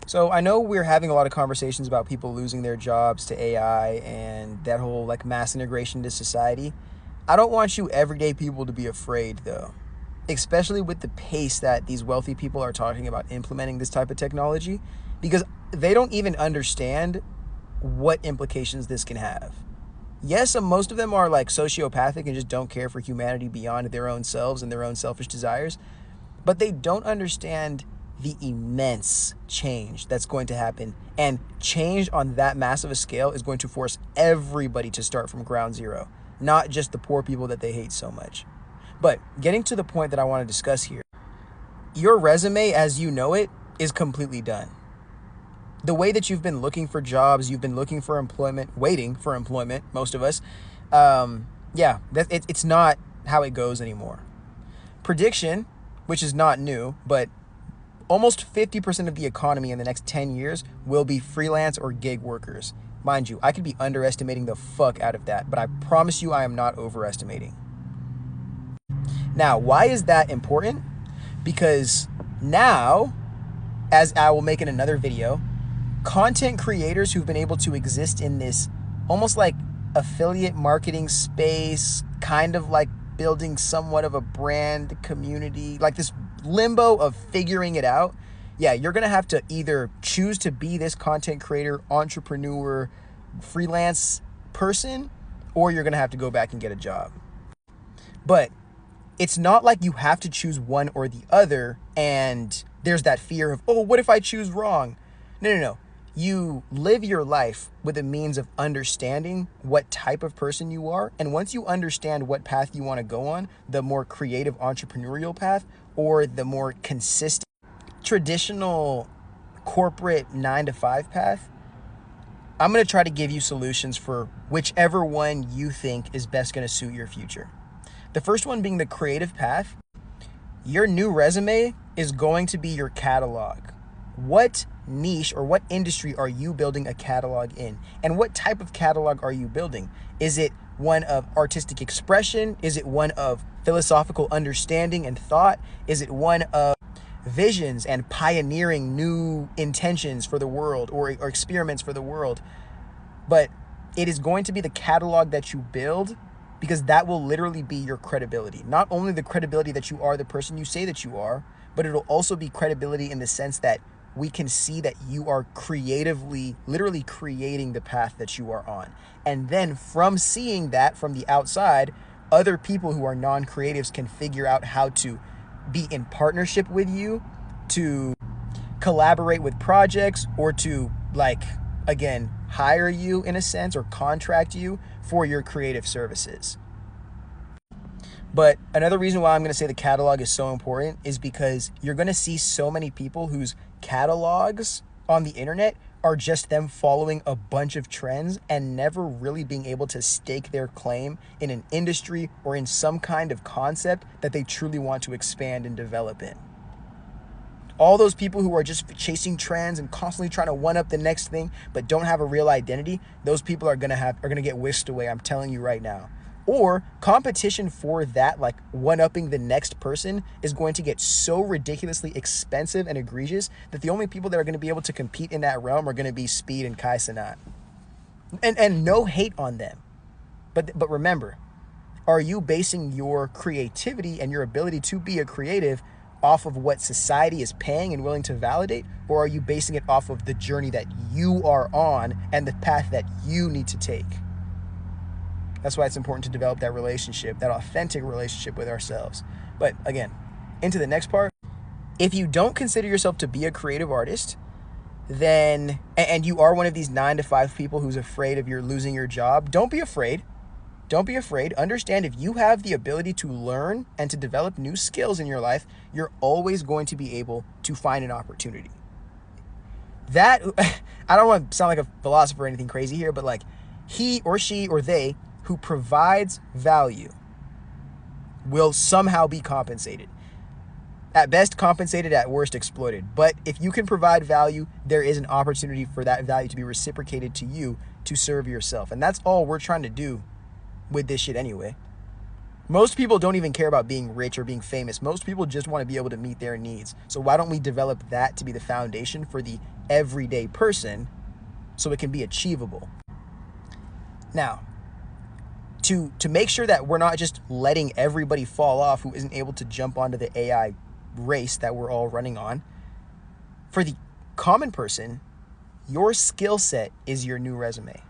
So I know we're having a lot of conversations about people losing their jobs to AI and that whole like mass integration into society. I don't want you everyday people to be afraid though, especially with the pace that these wealthy people are talking about implementing this type of technology, because they don't even understand what implications this can have. Yes, most of them are like sociopathic and just don't care for humanity beyond their own selves and their own selfish desires, but they don't understand the immense change that's going to happen. And change on that massive a scale is going to force everybody to start from ground zero, not just the poor people that they hate so much. But getting to the point that I want to discuss here, your resume as you know it is completely done. The way that you've been looking for jobs, you've been looking for employment, waiting for employment, most of us, it's not how it goes anymore. Prediction, which is not new, but almost 50% of the economy in the next 10 years will be freelance or gig workers. Mind you, I could be underestimating the fuck out of that, but I promise you I am not overestimating. Now, why is that important? Because now, as I will make in another video, content creators who've been able to exist in this almost like affiliate marketing space, kind of like building somewhat of a brand community, like this limbo of figuring it out. Yeah, you're going to have to either choose to be this content creator, entrepreneur, freelance person, or you're going to have to go back and get a job. But it's not like you have to choose one or the other and there's that fear of, oh, what if I choose wrong? No. You live your life with a means of understanding what type of person you are. And once you understand what path you want to go on, the more creative entrepreneurial path or the more consistent traditional corporate 9-to-5 path, I'm going to try to give you solutions for whichever one you think is best going to suit your future. The first one being the creative path. Your new resume is going to be your catalog. What niche or what industry are you building a catalog in? And what type of catalog are you building? Is it one of artistic expression? Is it one of philosophical understanding and thought? Is it one of visions and pioneering new intentions for the world or experiments for the world? But it is going to be the catalog that you build, because that will literally be your credibility. Not only the credibility that you are the person you say that you are, but it'll also be credibility in the sense that we can see that you are creatively, literally creating the path that you are on. And then from seeing that from the outside, other people who are non-creatives can figure out how to be in partnership with you, to collaborate with projects, or to, like, again, hire you in a sense or contract you for your creative services. But another reason why I'm going to say the catalog is so important is because you're going to see so many people whose catalogs on the internet are just them following a bunch of trends and never really being able to stake their claim in an industry or in some kind of concept that they truly want to expand and develop in. All those people who are just chasing trends and constantly trying to one up the next thing but don't have a real identity, those people are going to get whisked away, I'm telling you right now. Or competition for that, like one-upping the next person, is going to get so ridiculously expensive and egregious that the only people that are going to be able to compete in that realm are going to be Speed and Kai Cenat. And no hate on them. But remember, are you basing your creativity and your ability to be a creative off of what society is paying and willing to validate? Or are you basing it off of the journey that you are on and the path that you need to take? That's why it's important to develop that relationship, that authentic relationship with ourselves. But again, into the next part, if you don't consider yourself to be a creative artist, then, and you are one of these 9-to-5 people who's afraid of losing your job, don't be afraid. Don't be afraid. Understand, if you have the ability to learn and to develop new skills in your life, you're always going to be able to find an opportunity. That, I don't want to sound like a philosopher or anything crazy here, but like he or she or they who provides value will somehow be compensated. At best compensated, at worst exploited. But if you can provide value, there is an opportunity for that value to be reciprocated to you to serve yourself. And that's all we're trying to do with this shit anyway. Most people don't even care about being rich or being famous. Most people just want to be able to meet their needs. So why don't we develop that to be the foundation for the everyday person so it can be achievable? Now, to make sure that we're not just letting everybody fall off who isn't able to jump onto the AI race that we're all running on, for the common person, your skill set is your new resume.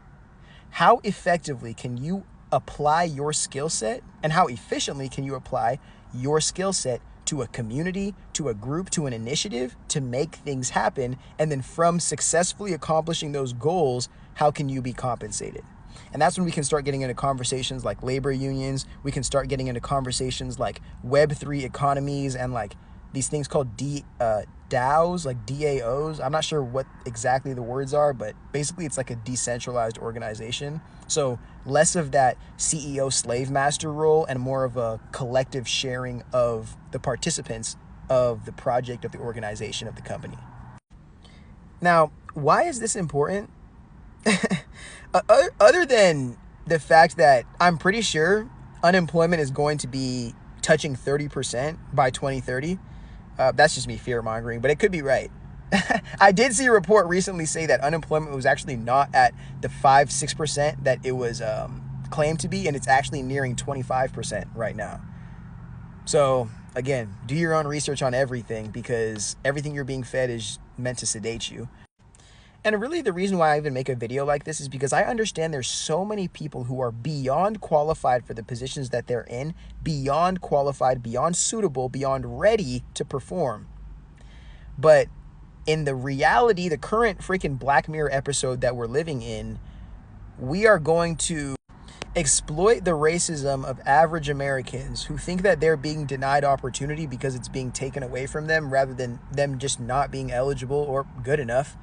How effectively can you apply your skill set, and how efficiently can you apply your skill set to a community, to a group, to an initiative to make things happen? And then from successfully accomplishing those goals, how can you be compensated? And that's when we can start getting into conversations like labor unions. We can start getting into conversations like Web3 economies and like these things called DAOs, like DAOs. I'm not sure what exactly the words are, but basically it's like a decentralized organization. So less of that CEO slave master role and more of a collective sharing of the participants of the project, of the organization, of the company. Now, why is this important? Other than the fact that I'm pretty sure unemployment is going to be touching 30% by 2030. That's just me fear-mongering, but it could be right. I did see a report recently say that unemployment was actually not at the 5-6% that it was claimed to be, and it's actually nearing 25% right now. So, again, do your own research on everything, because everything you're being fed is meant to sedate you. And really the reason why I even make a video like this is because I understand there's so many people who are beyond qualified for the positions that they're in, beyond qualified, beyond suitable, beyond ready to perform. But in the reality, the current freaking Black Mirror episode that we're living in, we are going to exploit the racism of average Americans who think that they're being denied opportunity because it's being taken away from them rather than them just not being eligible or good enough.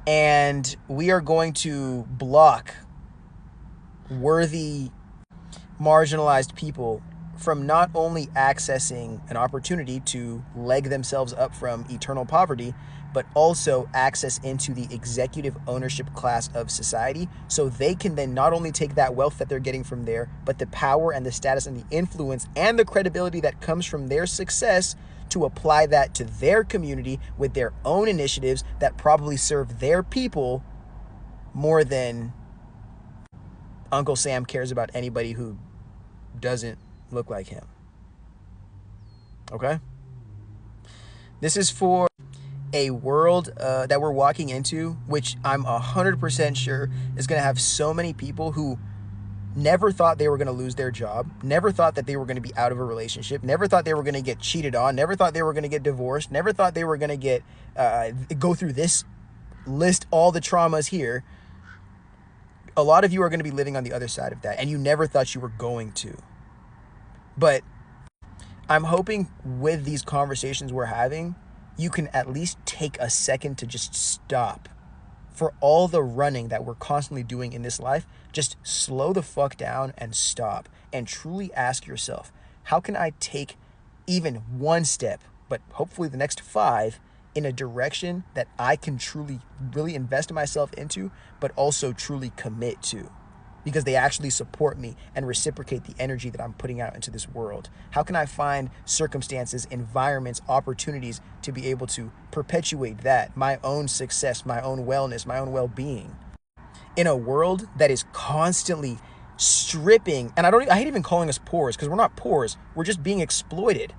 And we are going to block worthy, marginalized people from not only accessing an opportunity to leg themselves up from eternal poverty, but also access into the executive ownership class of society, so they can then not only take that wealth that they're getting from there, but the power and the status and the influence and the credibility that comes from their success to apply that to their community with their own initiatives that probably serve their people more than Uncle Sam cares about anybody who doesn't look like him. Okay? This is for a world that we're walking into, which I'm 100% sure is going to have so many people who never thought they were going to lose their job, never thought that they were going to be out of a relationship, never thought they were going to get cheated on, never thought they were going to get divorced, never thought they were going to get go through this list, all the traumas here. A lot of you are going to be living on the other side of that, and you never thought you were going to. But I'm hoping with these conversations we're having, you can at least take a second to just stop. For all the running that we're constantly doing in this life, just slow the fuck down and stop and truly ask yourself, how can I take even one step, but hopefully the next 5, in a direction that I can truly, really invest myself into, but also truly commit to? Because they actually support me and reciprocate the energy that I'm putting out into this world. How can I find circumstances, environments, opportunities to be able to perpetuate that, my own success, my own wellness, my own well-being, in a world that is constantly stripping? And I hate even calling us poors, because we're not poors. We're just being exploited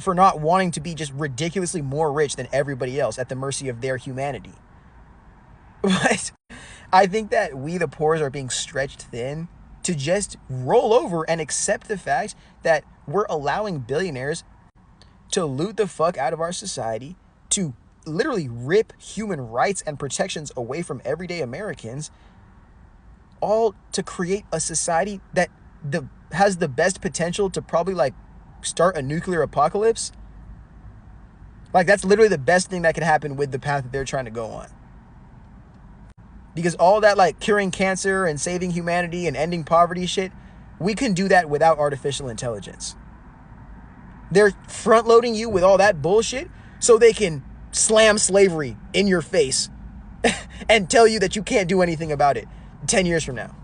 for not wanting to be just ridiculously more rich than everybody else at the mercy of their humanity. But I think that we, the poors, are being stretched thin to just roll over and accept the fact that we're allowing billionaires to loot the fuck out of our society, to literally rip human rights and protections away from everyday Americans, all to create a society that has the best potential to probably like start a nuclear apocalypse. Like, that's literally the best thing that could happen with the path that they're trying to go on. Because all that like curing cancer and saving humanity and ending poverty shit, we can do that without artificial intelligence. They're front loading you with all that bullshit so they can slam slavery in your face and tell you that you can't do anything about it 10 years from now.